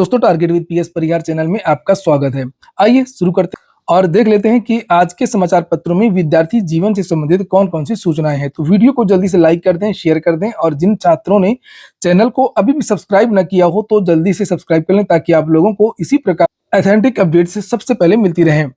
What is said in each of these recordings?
दोस्तों, target with PS Parihar channel में आपका स्वागत है। आइए शुरू करते हैं और देख लेते हैं कि आज के समाचार पत्रों में विद्यार्थी जीवन से संबंधित कौन-कौन सी सूचनाएं हैं। तो वीडियो को जल्दी से लाइक कर दें, शेयर कर दें और जिन छात्रों ने चैनल को अभी भी सब्सक्राइब न किया हो तो जल्दी से सब्सक्राइब कर लें ताकि आप लोगों को इसी प्रकार ऑथेंटिक अपडेट से सबसे पहले मिलती रहें।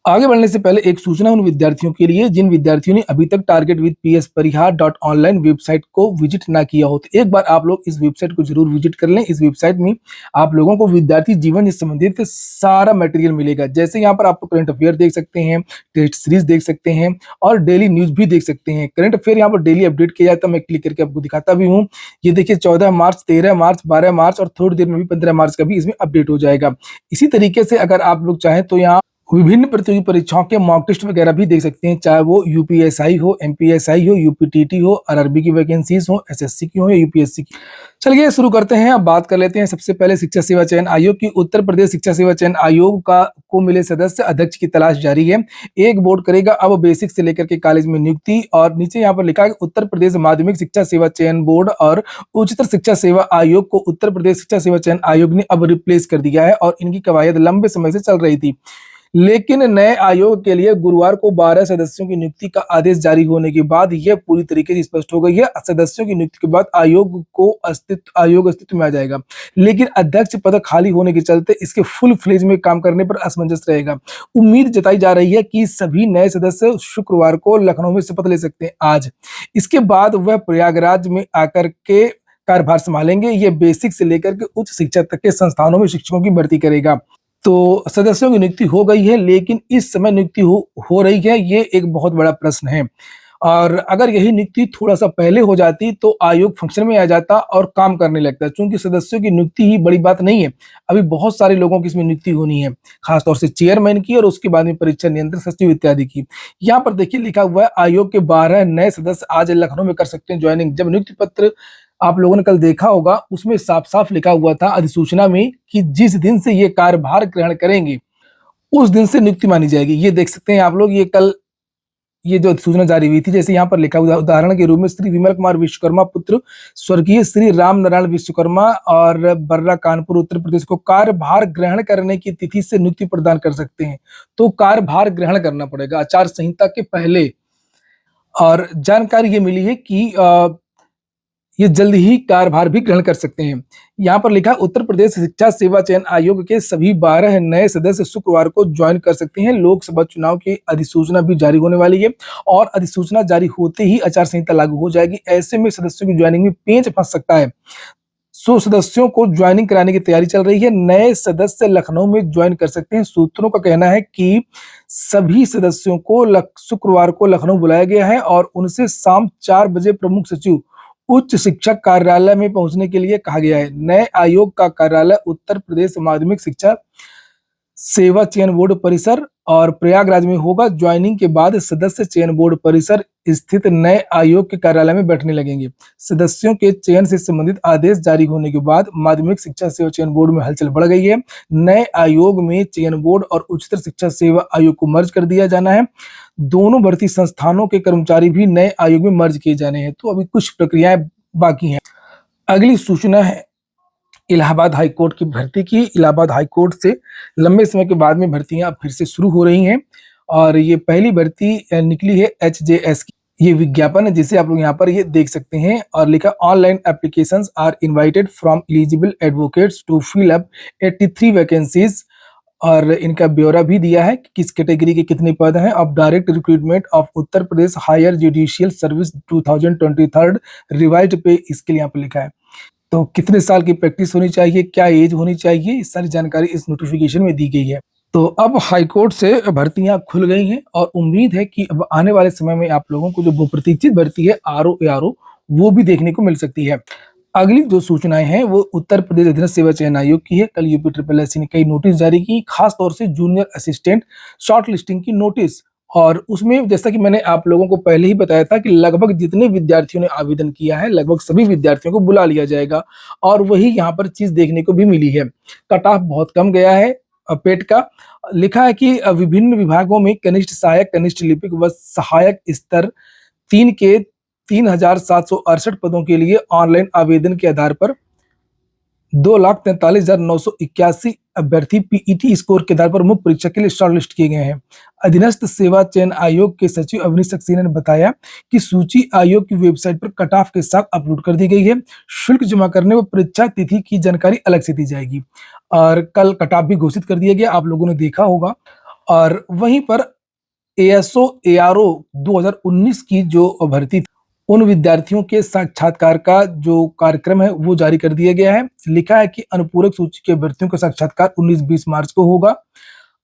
आगे बढ़ने से पहले एक सूचना उन विद्यार्थियों के लिए जिन विद्यार्थियों ने अभी तक target with PS Parihar .online website को विजिट ना किया हो, तो एक बार आप लोग इस वेबसाइट को जरूर विजिट कर लें। इस वेबसाइट में आप लोगों को विद्यार्थी जीवन से संबंधित सारा मटेरियल मिलेगा। जैसे यहाँ पर आप करंट अफेयर देख सकते हैं, टेस्ट सीरीज देख सकते हैं और डेली न्यूज भी देख सकते हैं। करंट अफेयर यहाँ पर डेली अपडेट किया जाता है, मैं क्लिक करके आपको दिखाता भी हूँ। ये देखिए 14 मार्च, 13 मार्च, 12 मार्च और थोड़ी देर में भी 15 मार्च का भी इसमें अपडेट हो जाएगा। इसी तरीके से अगर आप लोग चाहें तो यहाँ विभिन्न प्रतियोगी परीक्षाओं के मॉक टेस्ट वगैरह भी देख सकते हैं, चाहे वो यूपीएसआई हो, एमपीएसआई हो, यूपीटीटी हो, आरआरबी की वैकेंसीज हो, एसएससी की हो या यूपीएससी की। चलिए शुरू करते हैं। अब बात कर लेते हैं सबसे पहले शिक्षा सेवा चयन आयोग की। उत्तर प्रदेश शिक्षा सेवा चयन आयोग को मिले सदस्य अध्यक्ष की तलाश जारी है। एक बोर्ड करेगा अब बेसिक से लेकर के कॉलेज में नियुक्ति। और नीचे यहाँ पर लिखा है उत्तर प्रदेश माध्यमिक शिक्षा सेवा चयन बोर्ड और उच्चतर शिक्षा सेवा आयोग को उत्तर प्रदेश शिक्षा सेवा चयन आयोग ने अब रिप्लेस कर दिया है और इनकी कवायद लंबे समय से चल रही थी। लेकिन नए आयोग के लिए गुरुवार को 12 सदस्यों की नियुक्ति का आदेश जारी होने के बाद यह पूरी तरीके से स्पष्ट हो गई है। सदस्यों की नियुक्ति के बाद आयोग अस्तित्व में आ जाएगा, लेकिन अध्यक्ष पद खाली होने के चलते इसके फुल फ्लेज में काम करने पर असमंजस रहेगा। उम्मीद जताई जा रही है कि सभी नए सदस्य शुक्रवार को लखनऊ में शपथ ले सकते हैं आज। इसके बाद वह प्रयागराज में आकर के कार्यभार संभालेंगे। ये बेसिक से लेकर के उच्च शिक्षा तक के संस्थानों में शिक्षकों की भर्ती करेगा। तो सदस्यों की नियुक्ति हो गई है, लेकिन इस समय नियुक्ति हो रही है, ये एक बहुत बड़ा प्रश्न है। और अगर यही नियुक्ति थोड़ा सा पहले हो जाती तो आयोग फंक्शन में आ जाता और काम करने लगता। चूंकि सदस्यों की नियुक्ति ही बड़ी बात नहीं है, अभी बहुत सारे लोगों की इसमें नियुक्ति होनी है, खासतौर से चेयरमैन की और उसके बाद में परीक्षा नियंत्रक सचिव इत्यादि की। यहाँ पर देखिए लिखा हुआ है आयोग के 12 नए सदस्य आज लखनऊ में कर सकते हैं ज्वाइनिंग। जब नियुक्ति पत्र आप लोगों ने कल देखा होगा, उसमें साफ साफ लिखा हुआ था अधिसूचना में कि जिस दिन से ये कार्यभार ग्रहण करेंगे उस दिन से नियुक्ति मानी जाएगी। ये देख सकते हैं आप लोग, ये कल ये जो अधिसूचना जारी हुई थी, जैसे यहाँ पर लिखा हुआ उदाहरण के रूप में श्री विमल कुमार विश्वकर्मा पुत्र स्वर्गीय श्री राम नारायण विश्वकर्मा और बर्रा कानपुर उत्तर प्रदेश को कार्यभार ग्रहण करने की तिथि से नियुक्ति प्रदान कर सकते हैं। तो कार्यभार ग्रहण करना पड़ेगा आचार संहिता के पहले। और जानकारी ये मिली है कि ये जल्द ही कार्यभार भी ग्रहण कर सकते हैं। यहाँ पर लिखा उत्तर प्रदेश शिक्षा सेवा चयन आयोग के सभी 12 नए सदस्य शुक्रवार को ज्वाइन कर सकते हैं। लोकसभा चुनाव की अधिसूचना भी जारी होने वाली है और अधिसूचना जारी होते ही आचार संहिता लागू हो जाएगी। ऐसे में सदस्यों की ज्वाइनिंग में पेंच फंस सकता है। सदस्यों को ज्वाइनिंग कराने की तैयारी चल रही है। नए सदस्य लखनऊ में ज्वाइन कर सकते हैं। सूत्रों का कहना है कि सभी सदस्यों को शुक्रवार को लखनऊ बुलाया गया है और उनसे शाम 4 बजे प्रमुख सचिव उच्च शिक्षक कार्यालय में पहुंचने के लिए कहा गया है। नए आयोग का कार्यालय उत्तर प्रदेश माध्यमिक शिक्षा सेवा चयन बोर्ड परिसर और प्रयागराज में होगा। ज्वाइनिंग के बाद सदस्य चयन बोर्ड परिसर स्थित नए आयोग के कार्यालय में बैठने लगेंगे। सदस्यों के चयन से संबंधित आदेश जारी होने के बाद माध्यमिक शिक्षा सेवा चयन बोर्ड में हलचल बढ़ गई है। नए आयोग में चयन बोर्ड और उच्चतर शिक्षा सेवा आयोग को मर्ज कर दिया जाना है। दोनों भर्ती संस्थानों के कर्मचारी भी नए आयोग में मर्ज किए जाने हैं। तो अभी कुछ प्रक्रियाएं बाकी हैं। अगली सूचना है इलाहाबाद हाईकोर्ट की भर्ती की। इलाहाबाद हाईकोर्ट से लंबे समय के बाद में भर्तियां फिर से शुरू हो रही हैं और ये पहली भर्ती निकली है एचजेएस की। ये विज्ञापन है जिसे आप लोग यहाँ पर ये देख सकते हैं और लिखा online applications are invited from eligible advocates to fill up 83 vacancies. और इनका ब्यौरा भी दिया है कि किस कैटेगरी के कितने पद हैं। Of direct recruitment of Uttar Pradesh higher judicial service 2023 revised पे, इसके लिए यहाँ पर लिखा है। तो कितने साल की प्रैक्टिस होनी चाहिए, क्या एज होनी चाहिए, इस सारी जानकारी इस नोटिफिकेशन में दी गई है। तो अब हाईकोर्ट से भर्तियां खुल गई हैं और उम्मीद है कि अब आने वाले समय में आप लोगों को जो बहुप्रतीक्षित भर्ती है आरओ वो भी देखने को मिल सकती है। अगली जो सूचनाएं हैं वो उत्तर प्रदेश अधीनस्थ सेवा चयन आयोग की है। कल यूपी ट्रिपल एससी ने कई नोटिस जारी की, खासतौर से जूनियर असिस्टेंट शॉर्ट लिस्टिंग की नोटिस। और उसमें जैसा कि मैंने आप लोगों को पहले ही बताया था कि लगभग जितने विद्यार्थियों ने आवेदन किया है लगभग सभी विद्यार्थियों को बुला लिया जाएगा और वही यहाँ पर चीज देखने को भी मिली है। कट ऑफ बहुत कम गया है पेट का। लिखा है कि विभिन्न विभागों में कनिष्ठ सहायक, कनिष्ठ लिपिक व सहायक स्तर 3 के 3768 पदों के लिए ऑनलाइन आवेदन के आधार पर 2,43,981 अभ्यर्थी पीईटी स्कोर के आधार पर मुख्य परीक्षा के लिए शॉर्टलिस्ट किए गए हैं। अधीनस्थ सेवा चयन आयोग के सचिव अवनीश सक्सेना ने बताया कि सूची आयोग की वेबसाइट पर कट ऑफ के साथ अपलोड कर दी गई है। शुल्क जमा करने व परीक्षा तिथि की जानकारी अलग से दी जाएगी और कल कट ऑफ भी घोषित कर दिया गया, आप लोगों ने देखा होगा। और वहीं पर एएसओ एआरओ 2019 की जो भर्ती, उन विद्यार्थियों के साक्षात्कार का जो कार्यक्रम है वो जारी कर दिया गया है। लिखा है कि अनुपूरक सूची के अभ्यर्थियों का साक्षात्कार 19-20 मार्च को होगा।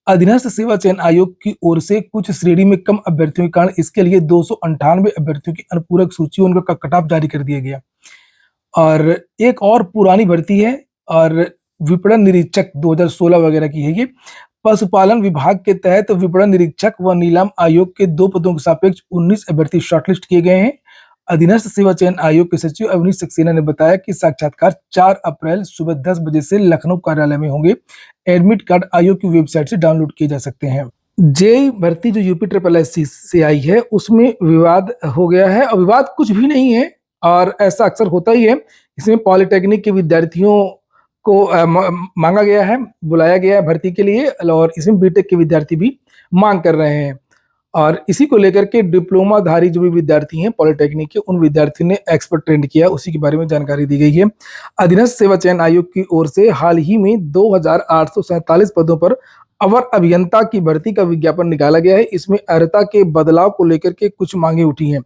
अधीनस्थ सेवा चयन आयोग की ओर से कुछ श्रेणी में कम अभ्यर्थियों के कारण इसके लिए 298 अभ्यर्थियों की अनुपूरक सूची, उनका कट ऑफ जारी कर दिया गया। और एक और पुरानी भर्ती है और विपणन निरीक्षक 2016 वगैरह की है ये। पशुपालन विभाग के तहत विपणन निरीक्षक व नीलाम आयोग के 2 पदों के सापेक्ष 19 अभ्यर्थी शॉर्टलिस्ट किए गए हैं। अधीनस्थ सेवा चयन आयोग के सचिव अवनीश सक्सेना ने बताया कि साक्षात्कार 4 अप्रैल सुबह 10 बजे से लखनऊ कार्यालय में होंगे। एडमिट कार्ड आयोग की वेबसाइट से डाउनलोड किए जा सकते हैं। जेईई भर्ती जो यूपी ट्रिपल एस से आई है उसमें विवाद हो गया है और विवाद कुछ भी नहीं है और ऐसा अक्सर होता ही है। इसमें पॉलिटेक्निक के विद्यार्थियों को मांगा गया है, बुलाया गया है भर्ती के लिए और इसमें बीटेक के विद्यार्थी भी मांग कर रहे हैं और इसी को लेकर के डिप्लोमाधारी जो भी विद्यार्थी हैं पॉलिटेक्निक के, उन विद्यार्थियों ने एक्सपर्ट ट्रेंड किया, उसी के बारे में जानकारी दी गई है। अधीनस्थ सेवा चयन आयोग की ओर से हाल ही में 2,847 पदों पर अवर अभियंता की भर्ती का विज्ञापन निकाला गया है। इसमें अर्हता के बदलाव को लेकर के कुछ मांगे उठी हैं।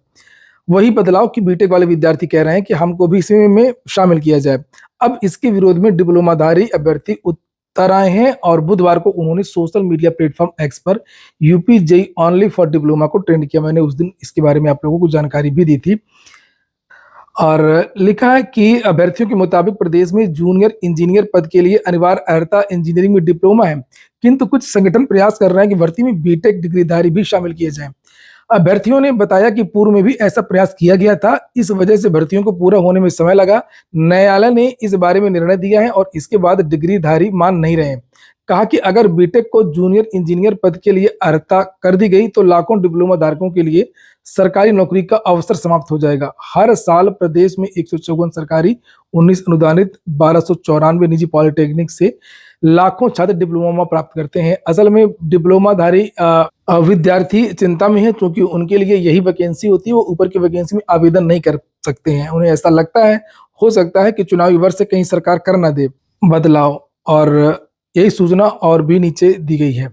वही बदलाव की बीटेक वाले विद्यार्थी कह रहे हैं कि हमको भी इसमें शामिल किया जाए। अब इसके विरोध में डिप्लोमाधारी अभ्यर्थी उतर आए हैं और बुधवार को उन्होंने सोशल मीडिया प्लेटफॉर्म एक्स पर UP JEE only for diploma को ट्रेंड किया। मैंने उस दिन इसके बारे में आप लोगों को जानकारी भी दी थी और लिखा है कि अभ्यर्थियों के मुताबिक प्रदेश में जूनियर इंजीनियर पद के लिए अनिवार्य अर्हता इंजीनियरिंग में डिप्लोमा है, किंतु कुछ संगठन प्रयास कर रहे हैं कि भर्ती में बीटेक डिग्रीधारी भी शामिल किए जाएं। अभ्यर्थियों ने बताया कि पूर्व में भी ऐसा प्रयास किया गया था, इस वजह से भर्तियों को पूरा होने में समय लगा। न्यायालय ने इस बारे में निर्णय दिया है और इसके बाद डिग्रीधारी मान नहीं रहे। कहा कि अगर बीटेक को जूनियर इंजीनियर पद के लिए अर्हता कर दी गई तो लाखों डिप्लोमा धारकों के लिए सरकारी नौकरी का अवसर समाप्त हो जाएगा। हर साल प्रदेश में 154 सरकारी, 19 अनुदानित, 1294 निजी पॉलिटेक्निक से लाखों छात्र डिप्लोमा प्राप्त करते हैं। असल में डिप्लोमाधारी विद्यार्थी चिंता में है क्योंकि उनके लिए यही वैकेंसी होती है, वो ऊपर की वैकेंसी में आवेदन नहीं कर सकते हैं। उन्हें ऐसा लगता है, हो सकता है कि चुनावी वर्ष से कहीं सरकार कर ना दे बदलाव, और यही सूचना और भी नीचे दी गई है।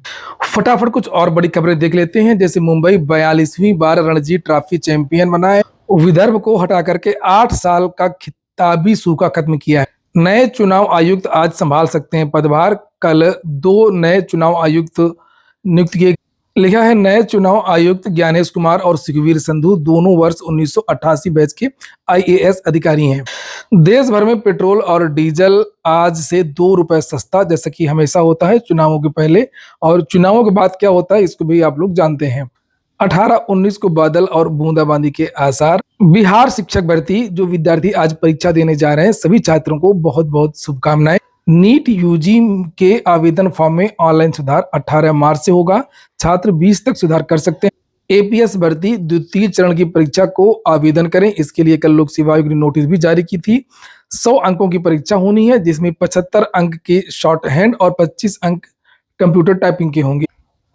फटाफट कुछ और बड़ी खबरें देख लेते हैं। जैसे मुंबई 42वीं बार रणजी ट्रॉफी चैंपियन बना है। विदर्भ को हटा करके 8 साल का खिताबी सूखा खत्म किया है। नए चुनाव आयुक्त आज संभाल सकते हैं पदभार। कल 2 नए चुनाव आयुक्त नियुक्त किए। लिखा है नए चुनाव आयुक्त ज्ञानेश कुमार और सुखवीर संधू दोनों वर्ष 1988 बैच के आईएएस अधिकारी हैं। देश भर में पेट्रोल और डीजल आज से 2 रुपए सस्ता, जैसा कि हमेशा होता है चुनावों के पहले, और चुनावों के बाद क्या होता है इसको भी आप लोग जानते हैं। 18-19 को बादल और बूंदाबांदी के आसार। बिहार शिक्षक भर्ती जो विद्यार्थी आज परीक्षा देने जा रहे हैं सभी छात्रों को बहुत बहुत शुभकामनाएं। नीट यूजी के आवेदन फॉर्म में ऑनलाइन सुधार 18 मार्च से होगा। छात्र 20 तक सुधार कर सकते हैं। एपीएस भर्ती द्वितीय चरण की परीक्षा को आवेदन करें, इसके लिए कल लोक सेवा आयोग ने नोटिस भी जारी की थी। 100 अंकों की परीक्षा होनी है जिसमें 75 अंक के शॉर्ट हैंड और 25 अंक कंप्यूटर टाइपिंग के होंगे।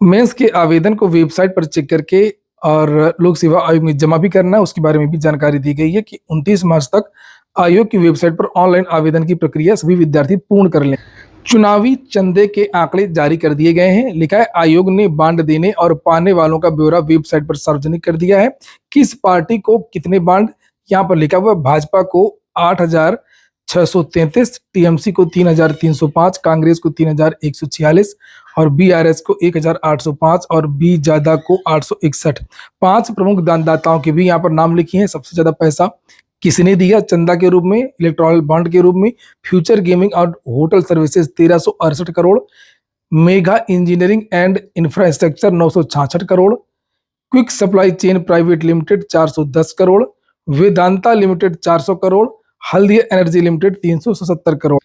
मेंस के आवेदन को वेबसाइट पर चेक करके और लोक सेवा आयोग में जमा भी करना है, उसके बारे में भी जानकारी दी गई है कि 29 मार्च तक आयोग की वेबसाइट पर ऑनलाइन आवेदन की प्रक्रिया सभी विद्यार्थी पूर्ण कर लें। चुनावी चंदे के आंकड़े जारी कर दिए गए हैं। लिखा है आयोग ने बांड देने और पाने वालों का ब्यौरा वेबसाइट पर सार्वजनिक कर दिया है। किस पार्टी को कितने बांड, यहाँ पर लिखा हुआ भाजपा को 8,633, टीएमसी को 3,305, कांग्रेस को 3,146 और बीआरएस को 1,805 और बी ज्यादा को 861। 5 प्रमुख दानदाताओं के भी यहाँ पर नाम लिखे हैं। सबसे ज्यादा पैसा किसने दिया चंदा के रूप में, इलेक्ट्रॉनिक बॉन्ड के रूप में? फ्यूचर गेमिंग और hotel services 1368 crore, mega engineering and infrastructure 966 crore, quick supply chain private limited 410 crore, Vedanta limited 400 crore, Haldia energy limited 377 crore.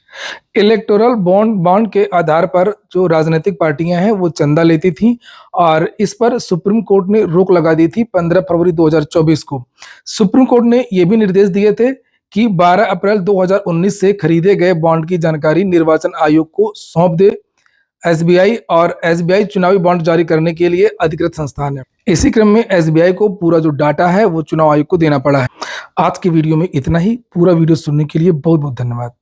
Electoral bond के आधार पर जो राजनीतिक पार्टियां हैं वो चंदा लेती थी और इस पर सुप्रीम कोर्ट ने रोक लगा दी थी 15 फरवरी 2024 को। सुप्रीम कोर्ट ने ये भी निर्देश दिए थे कि 12 अप्रैल 2019 से खरीदे गए बॉन्ड की जानकारी निर्वाचन आयोग को सौंप दे। एसबीआई और एसबीआई चुनावी बॉन्ड जारी करने के लिए अधिकृत संस्थान है। इसी क्रम में एसबीआई को पूरा जो डाटा है वो चुनाव आयोग को देना पड़ा है। आज की वीडियो में इतना ही। पूरा वीडियो सुनने के लिए बहुत बहुत धन्यवाद।